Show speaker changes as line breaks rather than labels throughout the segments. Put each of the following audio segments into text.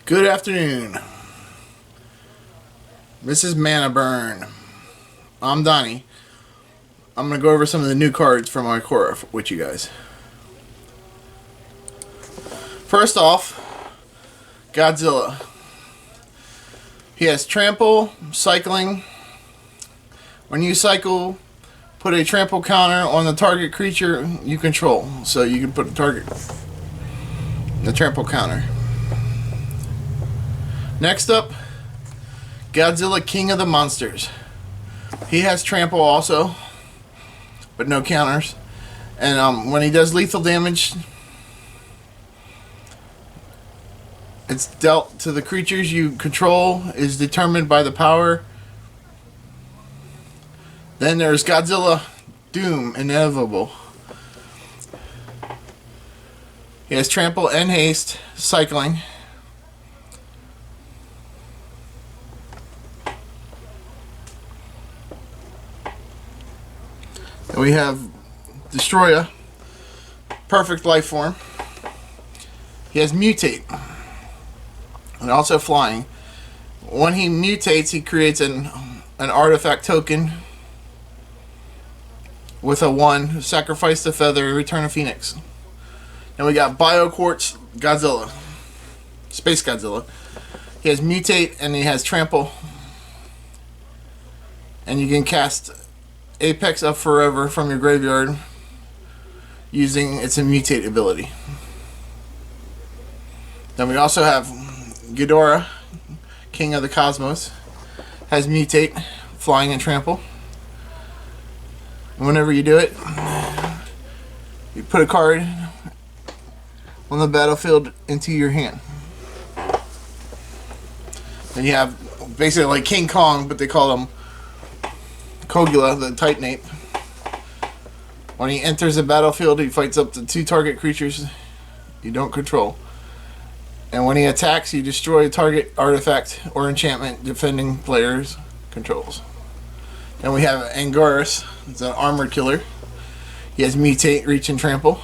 Good afternoon. This is Mana Burn. I'm Donnie. I'm going to go over some of the new cards from Ikoria with you guys. First off, Godzilla. He has trample, cycling. When you cycle, put a trample counter on the target creature you control. So you can put the trample counter. Next up, Godzilla, King of the Monsters. He has trample also, but no counters. And when he does lethal damage, it's dealt to the creatures you control, is determined by the power. Then there's Godzilla, Doom, Inevitable. He has trample and haste, cycling. And we have Destroyer, perfect life form. He has Mutate, and also flying. When he mutates, he creates an artifact token with a 1, sacrifice the feather, return a phoenix. And we got Bio Quartz Godzilla, Space Godzilla. He has Mutate and he has Trample. And you can cast Apex up forever from your graveyard using its Mutate ability. Then we also have Ghidorah, King of the Cosmos. Has Mutate, flying and trample. And whenever you do it, you put a card on the battlefield into your hand. Then you have basically like King Kong, but they call him Kogula, the Titanape. When he enters the battlefield, he fights up to 2 target creatures you don't control. And when he attacks, you destroy a target artifact or enchantment defending players' controls. Then we have Anguirus. It's an armored killer. He has Mutate, Reach, and Trample.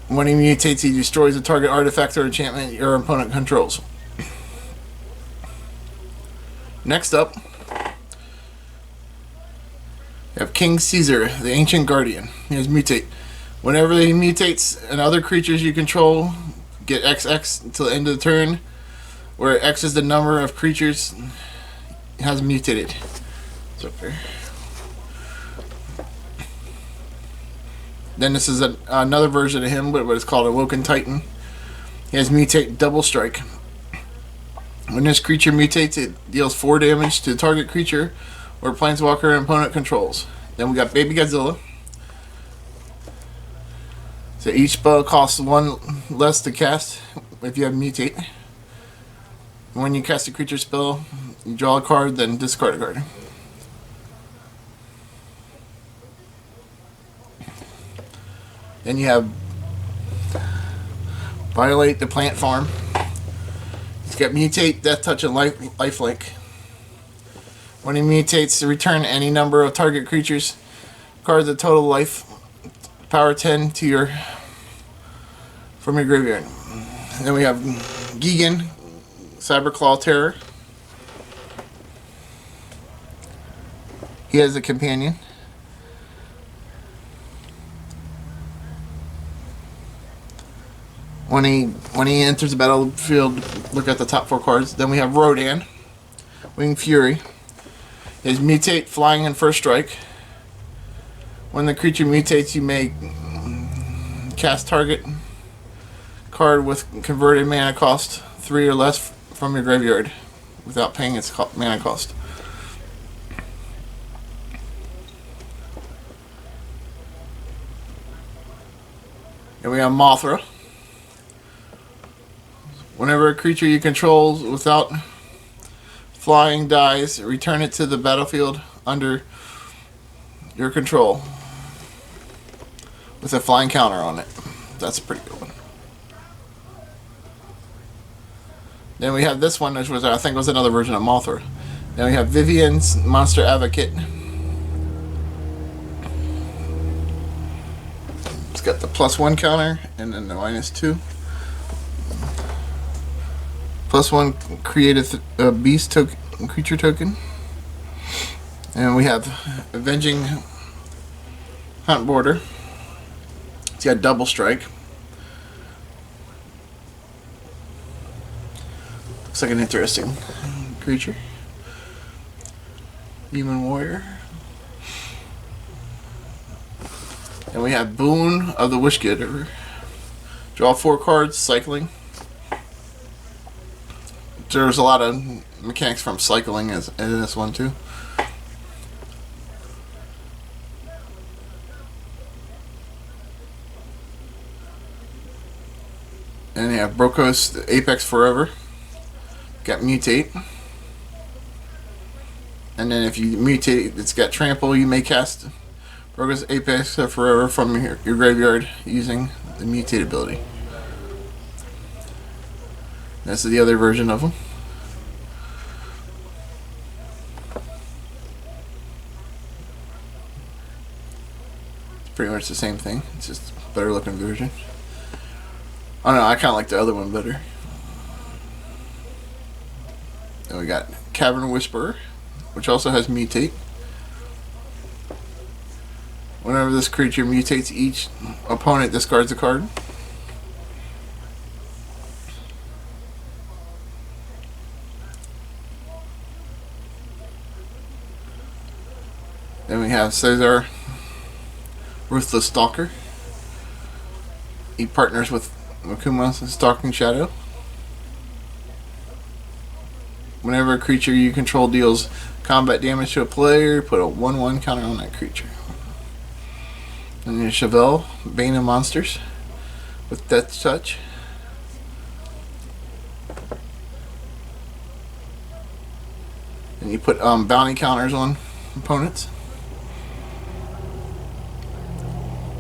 When he mutates, he destroys a target artifact or enchantment your opponent controls. Next up, we have King Caesar, the Ancient Guardian. He has Mutate. Whenever he mutates and other creatures you control get XX until the end of the turn, where X is the number of creatures it has mutated. It's up there. Then this is another version of him, but it's called Awoken Titan. He has Mutate, Double Strike. When this creature mutates, it deals 4 damage to the target creature or planeswalker and opponent controls. Then we got Baby Godzilla. So each spell costs 1 less to cast if you have Mutate. When you cast a creature spell, you draw a card, then discard a card. Then you have Violate the Plant Farm. It's got Mutate, Death Touch, and Lifelink. When he mutates, return any number of target creatures, cards of total life, power 10 to from your graveyard. Then we have Gigan, Cyberclaw Terror. He has a companion. When he enters the battlefield, look at the top 4 cards. Then we have Rodan, Winged Fury. His Mutate, flying, and first strike. When the creature mutates, you may cast target card with converted mana cost 3 or less from your graveyard without paying its mana cost. And we have Mothra. Whenever a creature you control without flying dies, return it to the battlefield under your control with a flying counter on it. That's a pretty good one. Then we have this one, which was, I think, was another version of Mothra. Then we have Vivian's Monster Advocate. It's got the +1 counter and then the -2. +1 create a beast token, creature token. And we have Avenging Hunt Border. It's got double strike. Looks like an interesting creature. Human Warrior. And we have Boon of the Wish Getter. Draw 4 cards, cycling. There's a lot of mechanics from cycling in this one too. And you have Brokos, Apex Forever. Got Mutate. And then if you mutate, it's got Trample. You may cast Brokos, Apex Forever from your graveyard using the Mutate ability. This is the other version of them. It's pretty much the same thing. It's just a better looking version. I don't know, I kind of like the other one better. Then we got Cavern Whisperer, which also has Mutate. Whenever this creature mutates, each opponent discards a card. Then we have Caesar, Ruthless Stalker. He partners with Makuma's Stalking Shadow. Whenever a creature you control deals combat damage to a player, put a 1/1 counter on that creature. And then Chevelle, Bane of Monsters, with Death Touch. And you put bounty counters on opponents.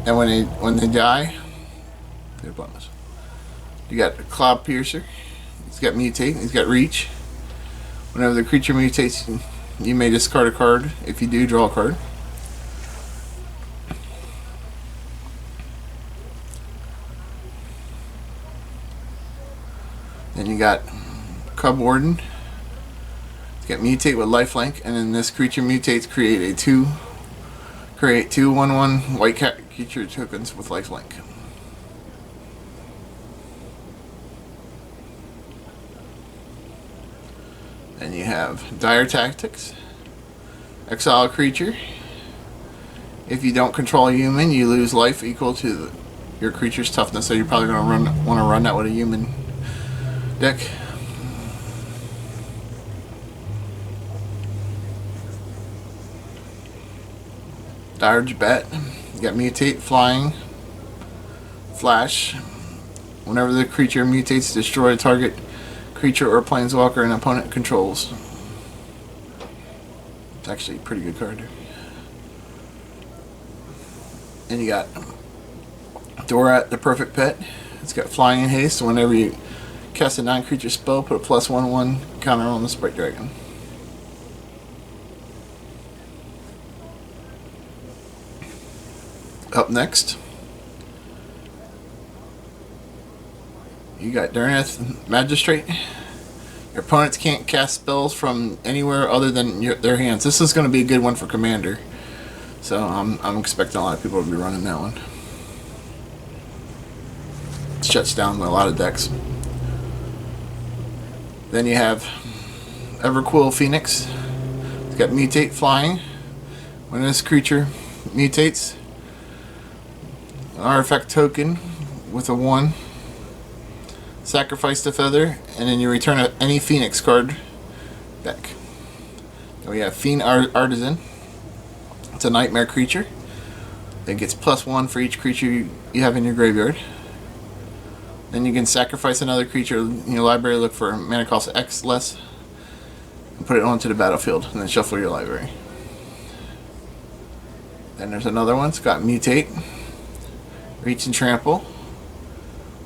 And when they die, they're bonus. You got Cloud Piercer. He's got Mutate. He's got Reach. Whenever the creature mutates, you may discard a card. If you do, draw a card. Then you got Cub Warden. He's got Mutate with Lifelink, and then this creature mutates, create two 1/1 white cat creature tokens with Lifelink. Then you have Dire Tactics. Exile a creature. If you don't control a human, you lose life equal to your creature's toughness. So you're probably going to want to run that with a human deck. Dirge Bet. You got Mutate, Flying, Flash. Whenever the creature mutates, destroy a target creature or planeswalker an opponent controls. It's actually a pretty good card. And you got Dorat, the Perfect Pet. It's got Flying and Haste. So whenever you cast a non-creature spell, put a +1/1 counter on the Sprite Dragon. Up next, you got Darneth Magistrate. Your opponents can't cast spells from anywhere other than their hands. This is going to be a good one for Commander. So I'm expecting a lot of people to be running that one. It shuts down a lot of decks. Then you have Everquill Phoenix. It's got Mutate, Flying. When this creature mutates, an artifact token with a 1. Sacrifice the feather, and then you return any Phoenix card back. Then we have Fiend Artisan. It's a nightmare creature. It gets +1 for each creature you have in your graveyard. Then you can sacrifice another creature in your library, look for mana cost X less, and put it onto the battlefield, and then shuffle your library. Then there's another one. It's got Mutate, Reach, and Trample.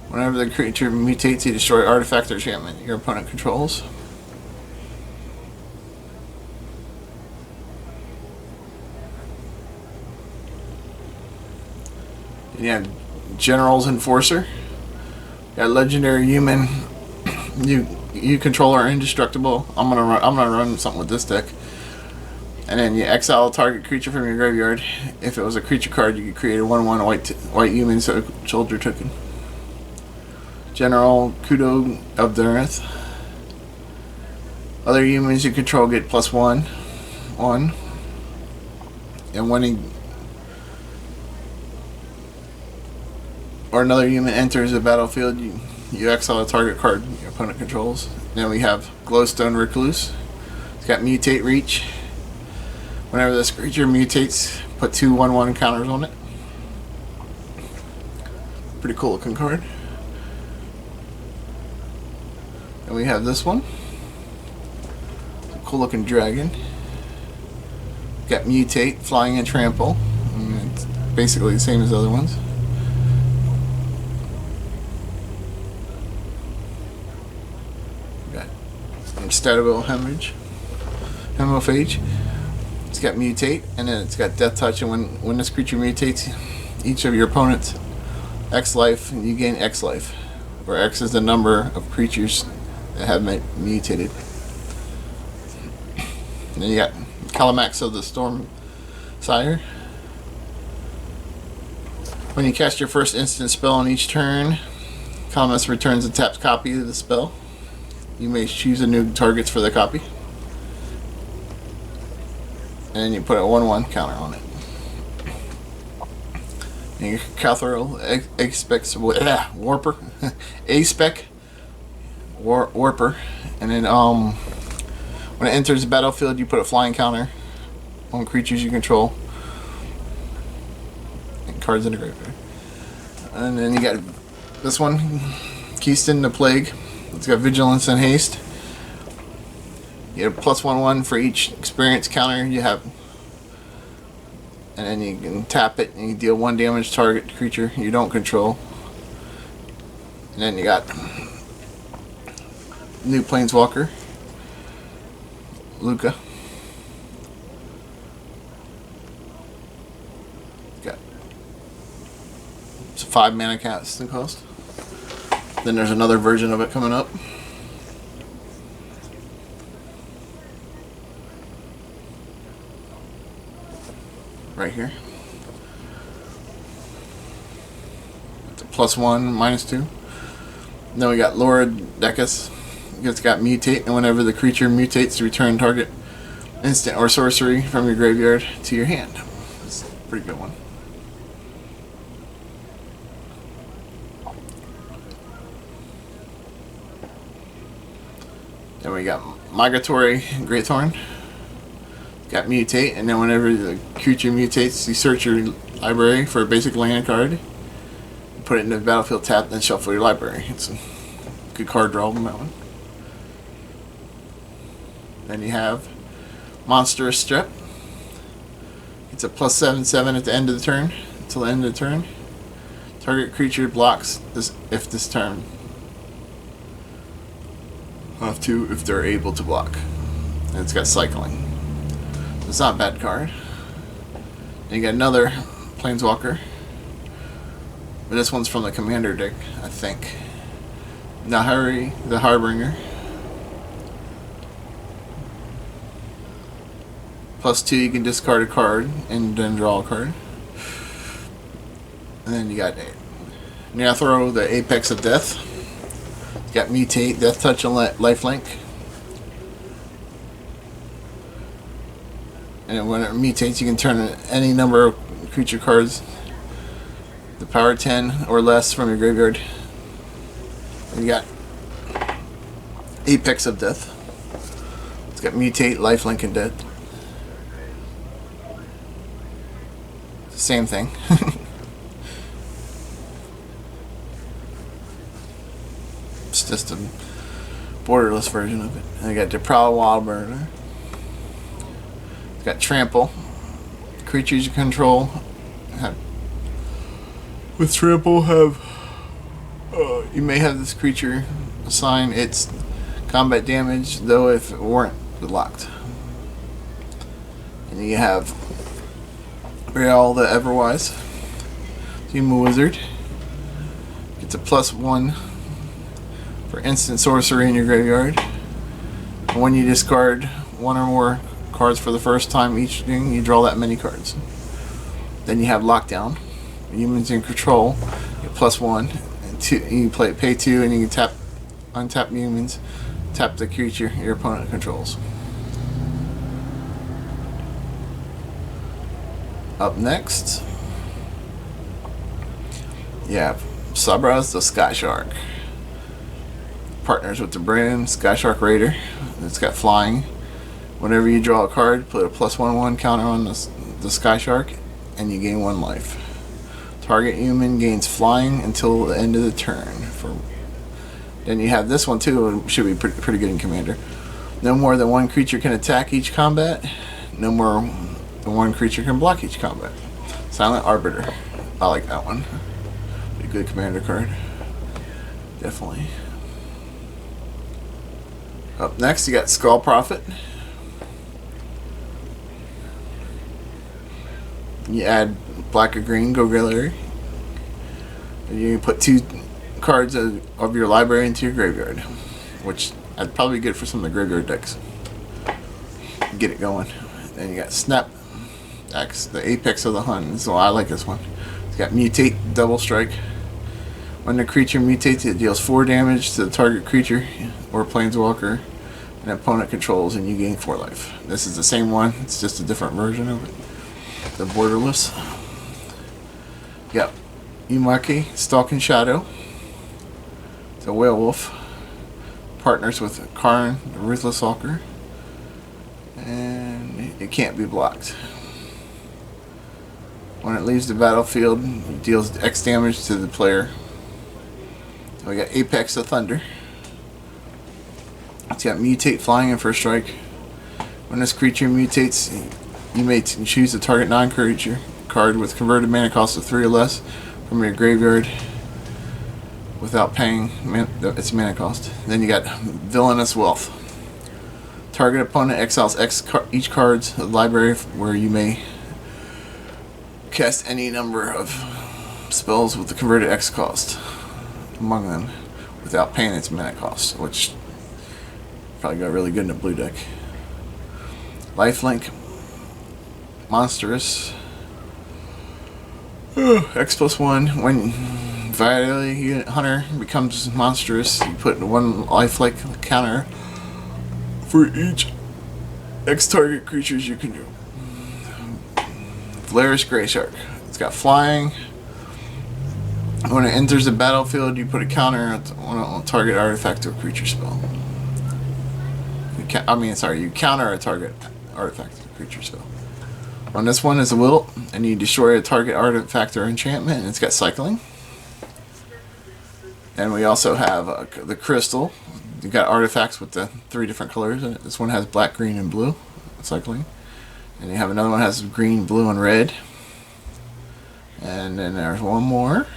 Whenever the creature mutates, you destroy artifact or enchantment your opponent controls. Then you have General's Enforcer. You got legendary human. You you control are indestructible. I'm gonna run something with this deck. And then you exile a target creature from your graveyard. If it was a creature card, you could create a 1/1 white human soldier token. General Kudo of the Earth. Other humans you control get +1/1. And when he or another human enters the battlefield, you exile a target card your opponent controls. Then we have Glowstone Recluse. It's got Mutate Reach. Whenever this creature mutates, put 2 1/1 counters on it. Pretty cool looking card. And we have this one. Cool looking dragon. Got Mutate, Flying and Trample. And it's basically the same as the other ones. Got Statival Hemophage. It's got Mutate, and then it's got Death Touch, and when this creature mutates, each of your opponents X life, and you gain X life, where X is the number of creatures that have mutated. And then you got Calamax of the Storm Sire. When you cast your first instant spell on each turn, Calamax returns a tapped copy of the spell. You may choose a new targets for the copy. And then you put a 1/1 counter on it. And your Calthorol Warper, A-Spec Warper, and then when it enters the battlefield, you put a flying counter on creatures you control and cards in the graveyard. And then you got this one, Keystone the Plague. It's got Vigilance and Haste. You get a +1/1 for each experience counter you have. And then you can tap it and you deal 1 damage to target creature you don't control. And then you got new Planeswalker, Luca. Got it's a 5 mana cast the cost. Then there's another version of it coming up. Right here. It's a +1, -2. Then we got Laura Decus. It's got Mutate, and whenever the creature mutates, return target instant or sorcery from your graveyard to your hand. It's a pretty good one. Then we got Migratory Greathorn. Got Mutate, and then whenever the creature mutates, you search your library for a basic land card, put it in the battlefield tap, then shuffle your library. It's a good card draw on that one. Then you have Monstrous Strep. It's a +7/7 at the end of the turn, until the end of the turn. Target creature blocks this if this turn. Have to if they're able to block. And it's got cycling. It's not a bad card. And you got another Planeswalker. But this one's from the Commander deck, I think. Nahari, the Harbinger. +2, you can discard a card and then draw a card. And then you got Nathro, the Apex of Death. You got Mutate, Death Touch, and Lifelink. And when it mutates, you can turn any number of creature cards, the power 10 or less, from your graveyard. And you got Apex of Death. It's got Mutate, Lifelink, and Death. Same thing. It's just a borderless version of it. And I got the Prowl Wildburner. It's got Trample. Creatures you control with Trample have you may have this creature assign its combat damage, though if it weren't locked. And you have Real the Everwise. Team Wizard. It's a +1 for instant sorcery in your graveyard. When you discard one or more cards for the first time each thing, you draw that many cards. Then you have Lockdown. Humans in control, you get +1. And two, you pay 2, and you can untap humans, tap the creature your opponent controls. Up next, you have Sabras the Sky Shark. Partners with the brand Sky Shark Raider. It's got flying. Whenever you draw a card, put a +1/1 counter on the Sky Shark, and you gain 1 life. Target human gains flying until the end of the turn. Then you have this one too. It should be pretty good in Commander. No more than 1 creature can attack each combat. No more than 1 creature can block each combat. Silent Arbiter. I like that one. Pretty good Commander card. Definitely. Up next, you got Skull Prophet. You add black or green, go gallery. And you put 2 cards of your library into your graveyard, which I'd probably get for some of the graveyard decks. Get it going. Then you got Snap X, the apex of the hunt. So I like this one. It's got Mutate, double strike. When the creature mutates, it deals 4 damage to the target creature or planeswalker an opponent controls, and you gain 4 life. This is the same one, it's just a different version of it. The borderless. Yep. Umaki, Stalking Shadow. It's a werewolf. Partners with Karn, the Ruthless Stalker. And it can't be blocked. When it leaves the battlefield, it deals X damage to the player. So we got Apex of Thunder. It's got Mutate, flying, and first strike. When this creature mutates, you may choose a target non-creature card with converted mana cost of 3 or less from your graveyard without paying its mana cost. Then you got Villainous Wealth. Target opponent exiles each card's library where you may cast any number of spells with the converted X cost among them without paying its mana cost, which probably got really good in a blue deck. Lifelink, Monstrous. X+1. When Vitality Hunter becomes monstrous, you put 1 lifelink counter for each X target creatures you can do. Valerish Grey Shark. It's got flying. When it enters the battlefield, you put a counter on a target artifact or creature spell. You counter a target artifact or creature spell. On this one is a Wilt, and you destroy a target artifact or enchantment, and it's got cycling. And we also have the Crystal. You've got artifacts with the 3 different colors in it. This one has black, green, and blue, cycling. And you have another one that has green, blue, and red. And then there's one more,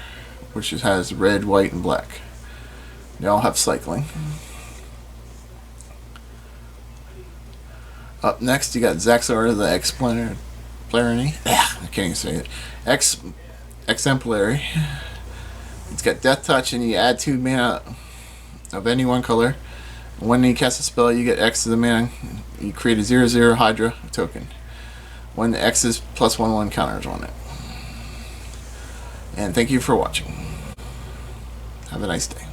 which has red, white, and black. They all have cycling. Up next, you got Zaxxar the Exemplary. I can't even say it. Exemplary. It's got Death Touch, and you add 2 mana of any one color. When you cast a spell, you get X to the mana. You create a 0/0 Hydra token. When the X is +1/1 counters on it. And thank you for watching. Have a nice day.